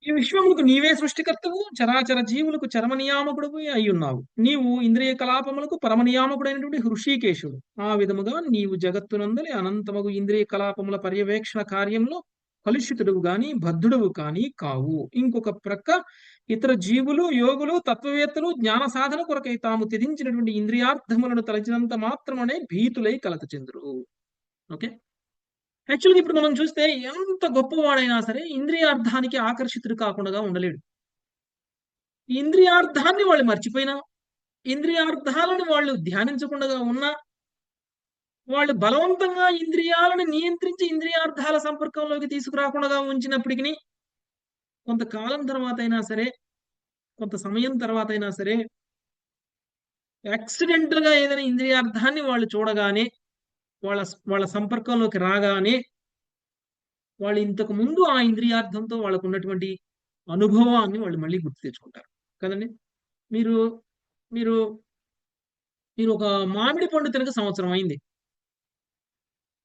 ఈ విశ్వములకు నీవే సృష్టికర్తవు, చరాచర జీవులకు చరమ నియామకుడు అయి ఉన్నావు. నీవు ఇంద్రియ కలాపములకు పరమ నియామకుడైనటువంటి హృషికేశుడు. ఆ విధముగా నీవు జగత్తునందలి అనంతమగు ఇంద్రియ కలాపముల పర్యవేక్షణ కార్యంలో కలుషితుడువు గాని బద్ధుడవు కాని కావు. ఇంకొక ప్రక్క ఇతర జీవులు, యోగులు, తత్వవేత్తలు జ్ఞాన సాధన కొరకై తాము త్యజించినటువంటి ఇంద్రియార్థములను తలచినంత మాత్రమే భీతులై కలత చెందురు. ఓకే, యాక్చువల్గా ఇప్పుడు మనం చూస్తే ఎంత గొప్పవాడైనా సరే ఇంద్రియార్థానికి ఆకర్షితుడు కాకుండా ఉండలేడు. ఈ ఇంద్రియార్థాన్ని వాళ్ళు మర్చిపోయినా, ఇంద్రియార్థాలను వాళ్ళు ధ్యానించకుండా ఉన్నా, వాళ్ళు బలవంతంగా ఇంద్రియాలను నియంత్రించి ఇంద్రియార్థాల సంపర్కంలోకి తీసుకురాకుండా ఉంచినప్పటికీ కొంతకాలం తర్వాత అయినా సరే, కొంత సమయం తర్వాత అయినా సరే, యాక్సిడెంటల్ గా ఏదైనా ఇంద్రియార్థాన్ని వాళ్ళు చూడగానే, వాళ్ళ సంపర్కంలోకి రాగానే వాళ్ళు ఇంతకు ముందు ఆ ఇంద్రియార్థంతో వాళ్ళకు ఉన్నటువంటి అనుభవాన్ని వాళ్ళు మళ్ళీ గుర్తు తెచ్చుకుంటారు కదండి. మీరు మీరు మీరు ఒక మామిడి పండు తినక సంవత్సరం అయింది.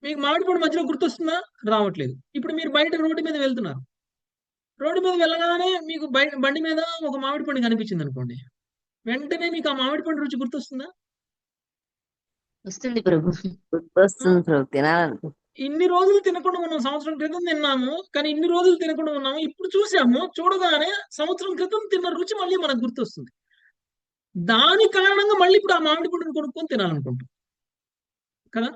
మీకు మామిడి పండు మధ్యలో గుర్తొస్తుందా? రావట్లేదు. ఇప్పుడు మీరు బయట రోడ్డు మీద వెళ్తున్నారు. రోడ్డు మీద వెళ్ళగానే మీకు బండి మీద ఒక మామిడి పండు కనిపించింది అనుకోండి, వెంటనే మీకు ఆ మామిడి పండు రుచి గుర్తొస్తుందా? వస్తుంది ప్రభు, వస్తుంది ప్రభు, తినాలని. ఇన్ని రోజులు తినకుండా ఉన్నాం, సంవత్సరం క్రితం తిన్నాము, కానీ ఇన్ని రోజులు తినకుండా ఉన్నాము, ఇప్పుడు చూసాము, చూడగానే సంవత్సరం క్రితం తిన్న రుచి మళ్ళీ మనకు గుర్తొస్తుంది. దాని కారణంగా మళ్ళీ ఇప్పుడు ఆ మామిడి పండును కొనుక్కొని తినాలనుకుంటాం కదా.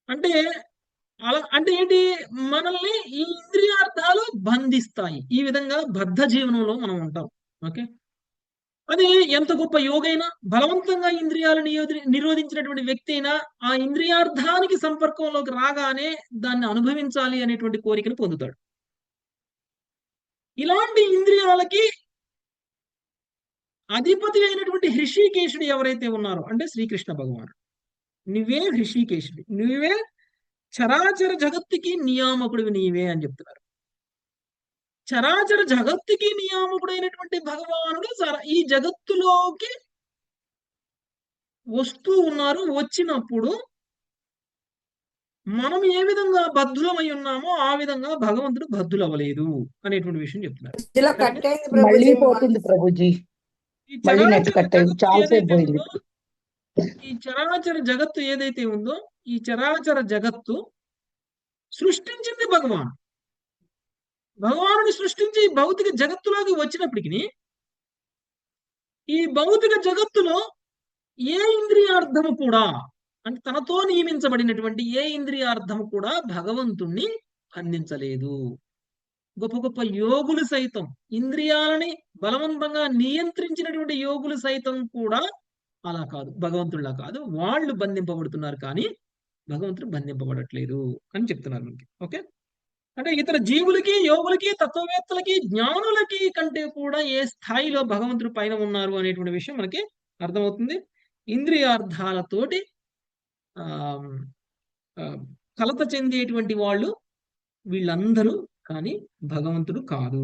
అంటే అలా అంటే ఏంటి, మనల్ని ఈ ఇంద్రియార్థాలు బంధిస్తాయి. ఈ విధంగా బద్ధ జీవనంలో మనం ఉంటాం. ఓకే, అది ఎంత గొప్ప యోగైనా, బలవంతంగా ఇంద్రియాలు నిరోధించినటువంటి వ్యక్తి అయినా ఆ ఇంద్రియార్థానికి సంపర్కంలోకి రాగానే దాన్ని అనుభవించాలి అనేటువంటి కోరికను పొందుతాడు. ఇలాంటి ఇంద్రియాలకి అధిపతి అయినటువంటి హృషికేశుడు ఎవరైతే ఉన్నారో అంటే శ్రీకృష్ణ భగవానుడు, నువ్వే హృషికేశుడు, నువ్వే చరాచర జగత్తుకి నియామకుడివి నీవే అని చెప్తున్నారు. చరాచర జగత్తుకి నియామకుడైనటువంటి భగవానుడు ఈ జగత్తులోకి వస్తూ ఉన్నారు. వచ్చినప్పుడు మనం ఏ విధంగా బద్ధులమై ఉన్నామో ఆ విధంగా భగవంతుడు బద్ధులవ్వలేదు అనేటువంటి విషయం చెప్తున్నారు. ఇలా కట్ అయింది మళ్ళీ ప్రభుజీ. పోతుంది ప్రభుజీ, ఈ మళ్ళీ చరాచర నెట్ కట్ అయింది, జగత్తు చాలాసేపు ఏదైతే పోయింది. ఉందో, ఈ చరాచర జగత్తు ఏదైతే ఉందో, ఈ చరాచర జగత్తు సృష్టించింది భగవాన్. భగవానుడు సృష్టించి భౌతిక జగత్తులోకి వచ్చినప్పటికీ ఈ భౌతిక జగత్తులో ఏ ఇంద్రియార్థము కూడా, అంటే తనతో నియమించబడినటువంటి ఏ ఇంద్రియార్థము కూడా భగవంతుణ్ణి బంధించలేదు. గొప్ప గొప్ప యోగులు సైతం, ఇంద్రియాలని బలవంతంగా నియంత్రించినటువంటి యోగులు సైతం కూడా అలా కాదు, భగవంతుడిలా కాదు. వాళ్ళు బంధింపబడుతున్నారు కానీ భగవంతుడు బంధింపబడట్లేదు అని చెప్తున్నారు మనకి. ఓకే, అంటే ఇతర జీవులకి, యోగులకి, తత్వవేత్తలకి, జ్ఞానులకి కంటే కూడా ఏ స్థాయిలో భగవంతుడు పైన ఉన్నారు అనేటువంటి విషయం మనకి అర్థమవుతుంది. ఇంద్రియార్థాలతోటి ఆ ఆ, కలత చెందేటువంటి వాళ్ళు వీళ్ళందరూ, కానీ భగవంతుడు కాదు.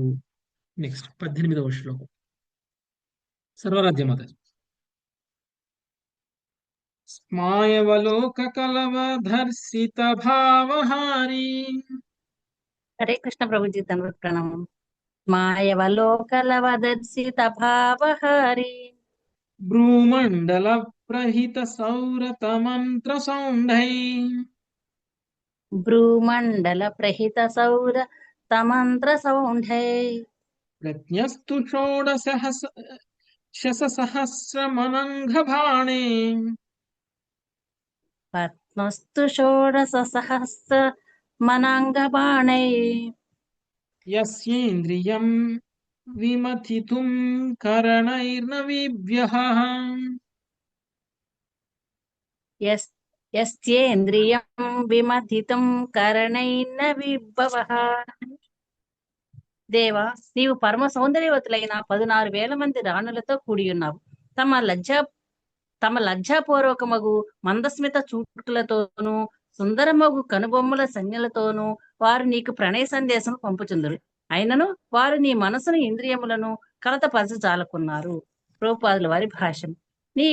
నెక్స్ట్ 18వ శ్లోకం. సర్వరాజ్యమాత. స్మాయవలోక కలవధర్షిత భావహారి. హరే కృష్ణ ప్రభుజీ, తండ్రి ప్రణామం. మాయవలోకలవదర్శిత భావహారి భ్రూమండల ప్రహిత సౌరత మంత్ర సౌంఢై. భ్రూమండల ప్రహిత సౌర తమంత్ర సౌంఢై ప్రజ్ఞస్తు షోడశ సహస్రమనంఘబాణే. పద్మస్తు షోడశ సహస్ర మనాంగబాణై యస్యేంద్రియం విమథితుం కరణైర్న వివ్యః. యస్యేంద్రియం విమథితం కరణైర్న విభవః. దేవా, నీవు పరమ సౌందర్యవతులైన 16,000 మంది రాణులతో కూడి ఉన్నావు. తమ లజ్జాపూర్వకమగు మందస్మిత చూటులతోనూ సుందరమగు కనుబొమ్మల సంజ్ఞలతోనూ వారు నీకు ప్రణయ సందేశం పంపుచుందురు. అయినను వారు నీ మనసును, ఇంద్రియములను కలతపరచజాలకున్నారు. ప్రభుపాదుల వారి భాష్యం. నీ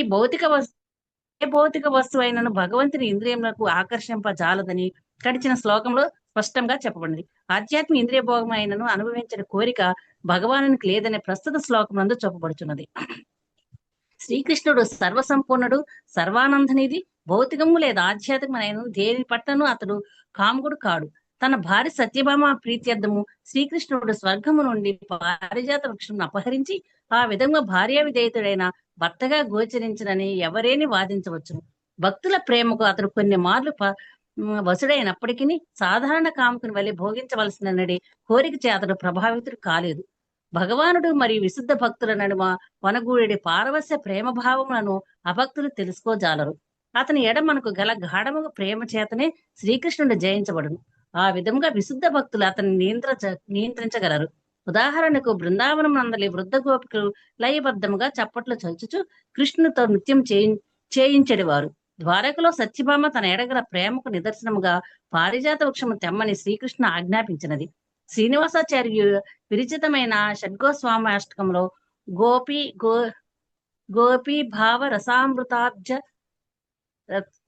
ఏ భౌతిక వస్తువు అయినను భగవంతుని ఇంద్రియములకు ఆకర్షింపజాలదని గడిచిన శ్లోకంలో స్పష్టంగా చెప్పబడింది. ఆధ్యాత్మిక ఇంద్రియ భోగం అయినను అనుభవించిన కోరిక భగవానునికి లేదనే ప్రస్తుత శ్లోకం నందు చెప్పబడుచున్నది. శ్రీకృష్ణుడు సర్వసంపూర్ణుడు, సర్వానందనిధి. భౌతికము లేదా ఆధ్యాత్మికమైన దేని పట్లను అతడు కాముకుడు కాడు. తన భార్య సత్యభామ ప్రీత్యర్థము శ్రీకృష్ణుడు స్వర్గము నుండి పారిజాత వృక్షం అపహరించి ఆ విధంగా భార్యా విధేయుడైన భర్తగా గోచరించనని ఎవరేని వాదించవచ్చును. భక్తుల ప్రేమకు అతడు కొన్ని మార్లు వసుడైనప్పటికీ సాధారణ కాముకుని వలె భోగించవలసిన కోరిక చే అతడు ప్రభావితుడు కాలేదు. భగవానుడు మరియు విశుద్ధ భక్తుల నడుమ వనగూడి పారవస్య ప్రేమ భావములను అభక్తులు తెలుసుకోజాలరు. అతని ఎడ మనకు గల గాఢముగా ప్రేమ చేతనే శ్రీకృష్ణుడు జయించబడును. ఆ విధంగా విశుద్ధ భక్తులు అతన్ని నియంత్రించగలరు. ఉదాహరణకు బృందావనం నందలి వృద్ధ గోపికలు లయబద్ధముగా చప్పట్లు చల్చుచు కృష్ణునితో నృత్యం చేయించెడివారు. ద్వారకలో సత్యభామ తన ఎడగల ప్రేమకు నిదర్శనముగా పారిజాత వృక్షము తెమ్మని శ్రీకృష్ణ ఆజ్ఞాపించినది. శ్రీనివాసాచార్య విరచితమైన షడ్గోస్వామాష్టకంలో గోపీ భావ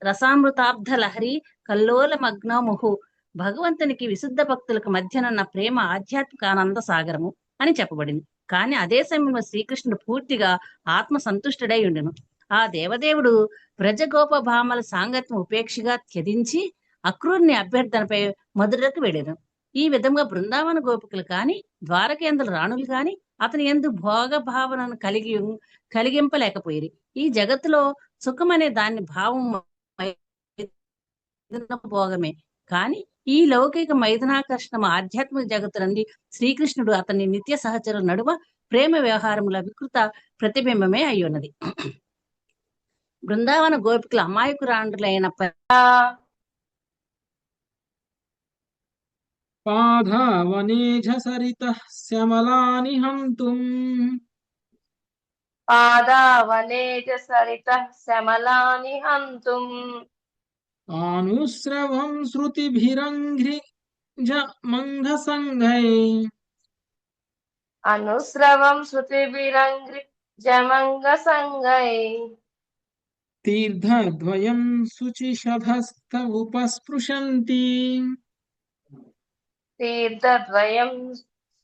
రసామృతాబ్ధ లహరి కల్లోల మగ్నముహు. భగవంతునికి విశుద్ధ భక్తులకు మధ్యనున్న ప్రేమ ఆధ్యాత్మిక ఆనంద సాగరము అని చెప్పబడింది. కానీ అదే సమయంలో శ్రీకృష్ణుడు పూర్తిగా ఆత్మ సంతుష్టుడై ఉండెను. ఆ దేవదేవుడు బ్రజగోప భామల సాంగత్యం ఉపేక్షగా త్యజించి అక్రూరుని అభ్యర్థనపై మధురకు వెళ్ళెను. ఈ విధంగా బృందావన గోపికలు కాని, ద్వారకేంద్రుల రాణులు కాని అతని యందు భోగ భావనను కలిగింపలేకపోయి ఈ జగత్తులో సుఖమనే దాన్ని భావం భోగమే. కాని ఈ లౌకిక మైథునాకర్షణ ఆధ్యాత్మిక జగత్తు నుండి శ్రీకృష్ణుడు అతని నిత్య సహచరుల నడుమ ప్రేమ వ్యవహారముల వికృత ప్రతిబింబమే అయ్యున్నది. బృందావన గోపికల అమాయకురాండ్రులైన పాధావనేజ సరిత శ్యామలాని హంతుం. పాదావనేజ సరిత శ్యామలాని హంతుం. ఆనుస్రవం శృతిభిరంఘ్రి మంఘ సంఘై. అనుస్రవం శృతిభిరంఘ్రి జమంగ సంగై. తీర్థద్వయం శుచిషధస్థ ఉపస్పృశంతి. తీర్థద్వయం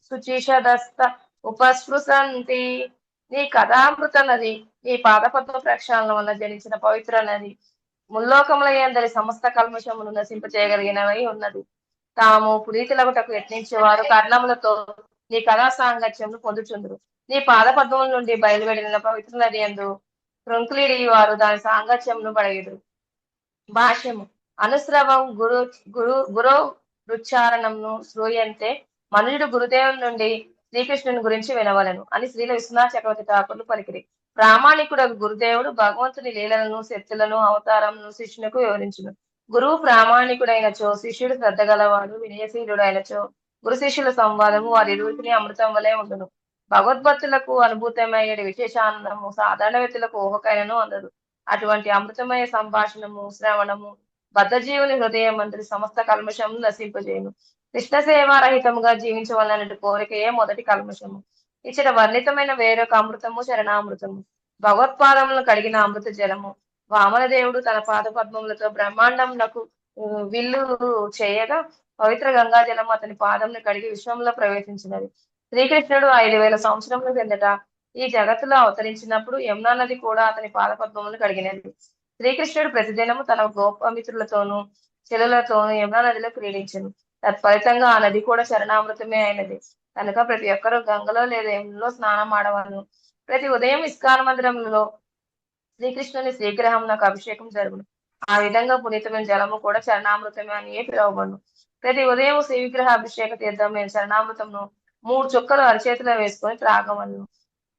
శుచిషదస్త ఉపస్పృశంతి. నీ కథామృత నది, నీ పాదపద్మ ప్రక్షాళన వల్ల జనించిన పవిత్ర నది ముల్లోకముల యందరి సమస్త కల్మషమును నశింపచేయగలిగినవై ఉన్నది. తాము పునీతులగుటకు యత్నించేవారు కర్ణములతో నీ కథా సాంగత్యమును పొందుచుందురు. నీ పాదపద్మముల నుండి బయలువెడిన పవిత్ర నది యందు కృంకులిడి వారు దాని సాంగత్యమును పడయుదురు. భాష్యము. అనుస్రవం గురో రుచ్చారణంను శ్రూయంతే మనుజుడు గురుదేవుని నుండి శ్రీకృష్ణుని గురించి వినవలను అని శ్రీల విశ్వనాథ చక్రవర్తి ఠాకూర్లు పలికిరి. ప్రామాణికుడు గురుదేవుడు భగవంతుని లీలలను, శక్తులను, అవతారమును శిష్యునికి వివరించును. గురువు ప్రామాణికుడైనచో, శిష్యుడు శ్రద్ధ గలవాడు, వినయశీలుడైనచో గురు శిష్యుల సంవాదము వారిరువురిని అమృతం వలె ఉండును. భగవద్భక్తులకు అనుభూతమయ్యే విశేషానందము సాధారణ వ్యక్తులకు ఊహకైనను అందదు. అటువంటి అమృతమయ సంభాషణము, శ్రవణము బద్ధజీవుని హృదయం మంత్రి సమస్త కల్మషము నశింపజేయును. కృష్ణ సేవారహితముగా జీవించవలనటి కోరికయే మొదటి కల్మషము. ఇచ్చట వర్ణితమైన వేరొక అమృతము శరణామృతము, భగవత్పాదములను కడిగిన అమృత జలము. వామనదేవుడు తన పాద పద్మములతో బ్రహ్మాండమునకు విల్లు చేయగా పవిత్ర గంగా జలము అతని పాదమును కడిగి విశ్వంలో ప్రవేశించినది. శ్రీకృష్ణుడు 5000 సంవత్సరముల కిందట ఈ జగత్తులో అవతరించినప్పుడు యమునా నది కూడా అతని పాద పద్మములను కడిగినది. శ్రీకృష్ణుడు ప్రతిదినము తన గోపమిత్రులతోనూ చెలులతోనూ యమునా నదిలో క్రీడించను. తత్ఫలితంగా ఆ నది కూడా శరణామృతమే అయినది. కనుక ప్రతి ఒక్కరూ గంగలో లేదా యమునలో స్నానం ఆడవలను. ప్రతి ఉదయం ఇస్కాన మందిరంలో శ్రీకృష్ణుని శ్రీగ్రహమునకు అభిషేకం జరుగును. ఆ విధంగా పునీతమైన జలము కూడా చరణామృతమే అని పిలువబడును. ప్రతి ఉదయం శ్రీ విగ్రహ అభిషేక తీర్థమైన చరణామృతమును 3 చుక్కలు అరచేతిలో వేసుకొని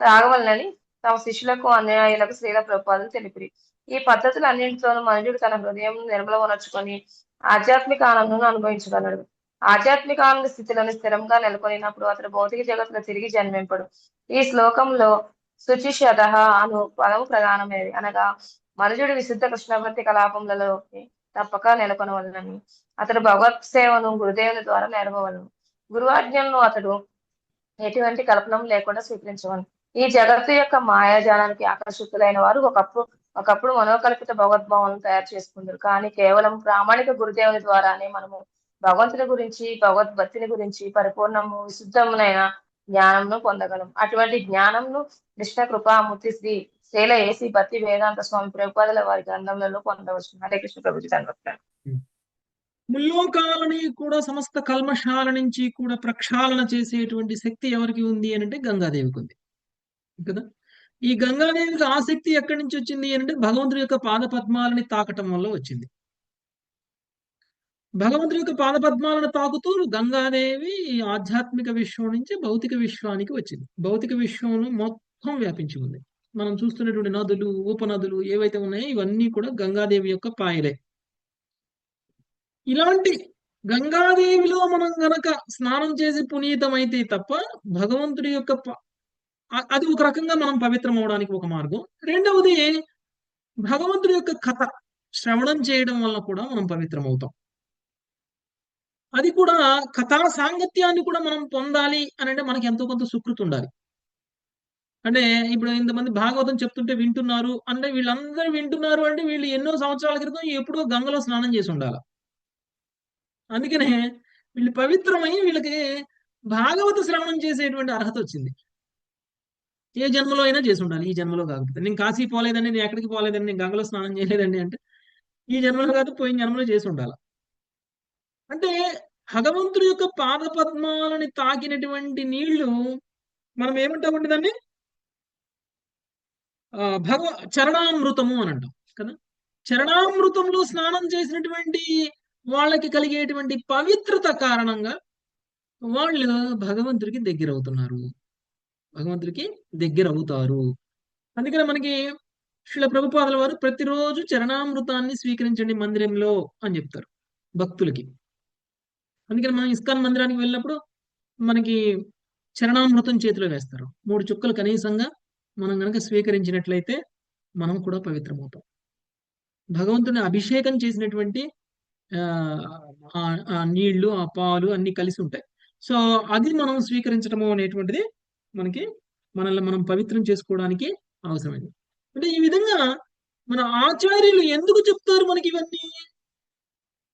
త్రాగవలనని తమ శిష్యులకు అన్యాయులకు శ్రీల ప్రభుపాదులు తెలిపిరి. ఈ పద్ధతులు అన్నింటితోనూ మనుషుడు తన హృదయం నిర్మలమనర్చుకొని ఆధ్యాత్మిక ఆనందం అనుభవించగలడు. ఆధ్యాత్మిక ఆనంద స్థితిలోని స్థిరంగా నెలకొనినప్పుడు అతడు భౌతిక జగత్తులో తిరిగి జన్మింపడు. ఈ శ్లోకంలో శుచిషద అను పదము ప్రధానమైనది. అనగా మనుజుడు విశుద్ధ కృష్ణభక్తి కలాపములలోకి తప్పక నెలకొనవలనని, అతడు భగవత్ సేవను గురుదేవుని ద్వారా నెరవవలను. గురువాజ్ఞలను అతడు ఎటువంటి కల్పనం లేకుండా స్వీకరించవలను. ఈ జగత్తు యొక్క మాయాజాలానికి ఆకర్షితులైన వారు ఒకప్పుడు మనోకల్పిత భగవద్భావాలను తయారు చేసుకుంటారు. కానీ కేవలం ప్రామాణిక గురుదేవుని ద్వారానే మనము భగవంతుని గురించి, భగవద్భక్తిని గురించి పరిపూర్ణము విశుద్ధమునైన జ్ఞానంను పొందగలం. అటువంటి జ్ఞానంను కృష్ణ కృపామూర్తి శ్రీల ఏసి భక్తి వేదాంత స్వామి ప్రభుపాదుల వారి గ్రంథములలో పొందవచ్చు. హరే కృష్ణ ప్రభుజీ ధన్యవాదాలు. ముల్లోకాలని కూడా సమస్త కల్మషాల నుంచి కూడా ప్రక్షాళన చేసేటువంటి శక్తి ఎవరికి ఉంది అని అంటే గంగాదేవికి ఉంది కదా. ఈ గంగాదేవికి ఆ శక్తి ఎక్కడి నుంచి వచ్చింది అని అంటే భగవంతుడి యొక్క పాద పద్మాలని తాకటం వల్ల వచ్చింది. భగవంతుడి యొక్క పాద పద్మాలను తాకుతూ గంగాదేవి ఆధ్యాత్మిక విశ్వం నుంచి భౌతిక విశ్వానికి వచ్చింది. భౌతిక విశ్వంలో మొత్తం వ్యాపించి ఉంది. మనం చూస్తున్నటువంటి నదులు, ఉపనదులు ఏవైతే ఉన్నాయో ఇవన్నీ కూడా గంగాదేవి యొక్క పాయలే. ఇలాంటి గంగాదేవిలో మనం గనక స్నానం చేసి పునీతమైతే తప్ప భగవంతుడి యొక్క అది ఒక రకంగా మనం పవిత్రం అవడానికి ఒక మార్గం. రెండవది భగవంతుడి యొక్క కథ శ్రవణం చేయడం వల్ల కూడా మనం పవిత్రం అవుతాం. అది కూడా కథా సాంగత్యాన్ని కూడా మనం పొందాలి అని అంటే మనకి ఎంతో కొంత సుకృతి ఉండాలి. అంటే ఇప్పుడు ఇంతమంది భాగవతం చెప్తుంటే వింటున్నారు అంటే వీళ్ళందరూ వింటున్నారు అంటే వీళ్ళు ఎన్నో సంవత్సరాల క్రితం ఎప్పుడో గంగలో స్నానం చేసి ఉండాలి. అందుకనే వీళ్ళు పవిత్రమై వీళ్ళకి భాగవత శ్రవణం చేసేటువంటి అర్హత వచ్చింది. ఏ జన్మలో అయినా చేసి ఉండాలి, ఈ జన్మలో కాకపోతే. నేను కాశీ పోలేదండి, నేను ఎక్కడికి పోలేదండి, నేను గంగలో స్నానం చేయలేదండి అంటే ఈ జన్మలో కాదు పోయిన జన్మలో చేసి ఉండాలి. అంటే భగవంతుడి యొక్క పాద పద్మాలని తాకినటువంటి నీళ్లు మనం ఏమంటామంటే దాన్ని చరణామృతము అని అంటాం కదా. చరణామృతంలో స్నానం చేసినటువంటి వాళ్ళకి కలిగేటువంటి పవిత్రత కారణంగా వాళ్ళు భగవంతుడికి దగ్గర అవుతున్నారు, భగవంతుడికి దగ్గర అవుతారు. అందుకనే మనకి శ్రీల ప్రభుపాదుల వారు ప్రతిరోజు చరణామృతాన్ని స్వీకరించండి మందిరంలో అని చెప్తారు భక్తులకి. అందుకని మనం ఇస్కాన్ మందిరానికి వెళ్ళినప్పుడు మనకి చరణామృతం చేతిలో వేస్తారు. 3 చుక్కలు కనీసంగా మనం కనుక స్వీకరించినట్లయితే మనం కూడా పవిత్రమవుతాం. భగవంతుని అభిషేకం చేసినటువంటి ఆ నీళ్లు, ఆ పాలు అన్ని కలిసి ఉంటాయి. సో అది మనం స్వీకరించడము అనేటువంటిది మనల్ని మనం పవిత్రం చేసుకోవడానికి అవసరమైంది. అంటే ఈ విధంగా మన ఆచార్యులు ఎందుకు చెప్తారు మనకి ఇవన్నీ?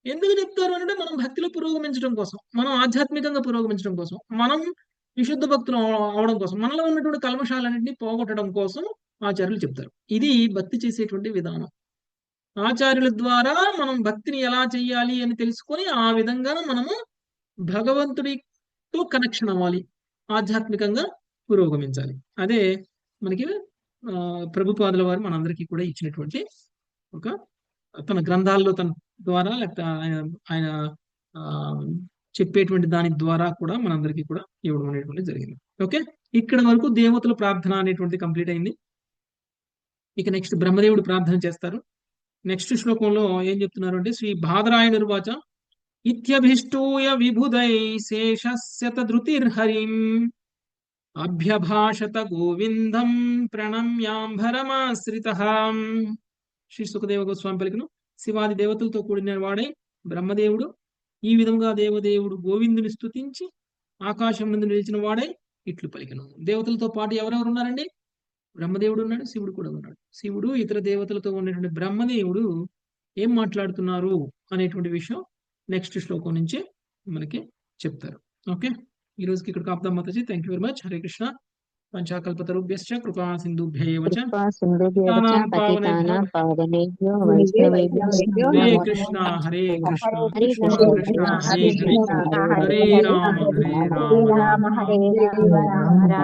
ఎందుకు చెప్తారు అంటే మనం భక్తిలో పురోగమించడం కోసం, మనం ఆధ్యాత్మికంగా పురోగమించడం కోసం, మనం విశుద్ధ భక్తులు అవడం కోసం, మనలో ఉన్నటువంటి కల్మషాలన్నింటినీ పోగొట్టడం కోసం ఆచార్యులు చెప్తారు. ఇది భక్తి చేసేటువంటి విధానం. ఆచార్యుల ద్వారా మనం భక్తిని ఎలా చెయ్యాలి అని తెలుసుకొని ఆ విధంగా మనము భగవంతుడితో కనెక్షన్ అవ్వాలి, ఆధ్యాత్మికంగా పురోగమించాలి. అదే మనకి ప్రభుపాదుల వారు మనందరికీ కూడా ఇచ్చినటువంటి ఒక తన గ్రంథాల్లో తన ద్వారా లేకపోతే ఆయన చెప్పేటువంటి దాని ద్వారా కూడా మనందరికీ కూడా ఇవ్వడం అనేటువంటి జరిగింది. ఓకే, ఇక్కడ వరకు దేవతల ప్రార్థన అనేటువంటి కంప్లీట్ అయింది. ఇక నెక్స్ట్ బ్రహ్మదేవుడు ప్రార్థన చేస్తారు. నెక్స్ట్ శ్లోకంలో ఏం చెప్తున్నారు అంటే, శ్రీ బాదరాయణ నిర్వాచ ఇత్యభిష్టూయ విబుధై శేషస్య తద్రుతిర్హరిం అభ్యభాషత గోవిందం ప్రణమ్యాంబరమాశ్రితః. శ్రీ సుఖదేవ గోస్వామి పలికను, శివాది దేవతలతో కూడిన వాడై బ్రహ్మదేవుడు ఈ విధంగా దేవదేవుడు గోవిందుని స్తుతించి ఆకాశం నందు నిలిచిన వాడై ఇట్లు పలికను. దేవతలతో పాటు ఎవరెవరు ఉన్నారండి? బ్రహ్మదేవుడు ఉన్నాడు, శివుడు కూడా ఉన్నాడు. శివుడు ఇతర దేవతలతో ఉన్నటువంటి బ్రహ్మదేవుడు ఏం మాట్లాడుతున్నారు అనేటువంటి విషయం నెక్స్ట్ శ్లోకం నుంచే మనకి చెప్తారు. ఓకే, ఈ రోజుకి ఇక్కడ కాపుదాం Mataji. Thank you very much. Hare Krishna. పంచాకల్పతరుభ్యశ్చ కృపా సింధుభ్యేవ చ కృపా సింధుభ్యో చ పతితానాం పతితానాం పావనేభ్యో పావనేభ్యో వైష్ణవేభ్యో హరే నమో కృష్ణ హరే కృష్ణ హరే కృష్ణ కృష్ణ కృష్ణ హరే హరే హరే కృష్ణ హరే రామ హరే రామ హరే రామ హరే రామ రామ రామ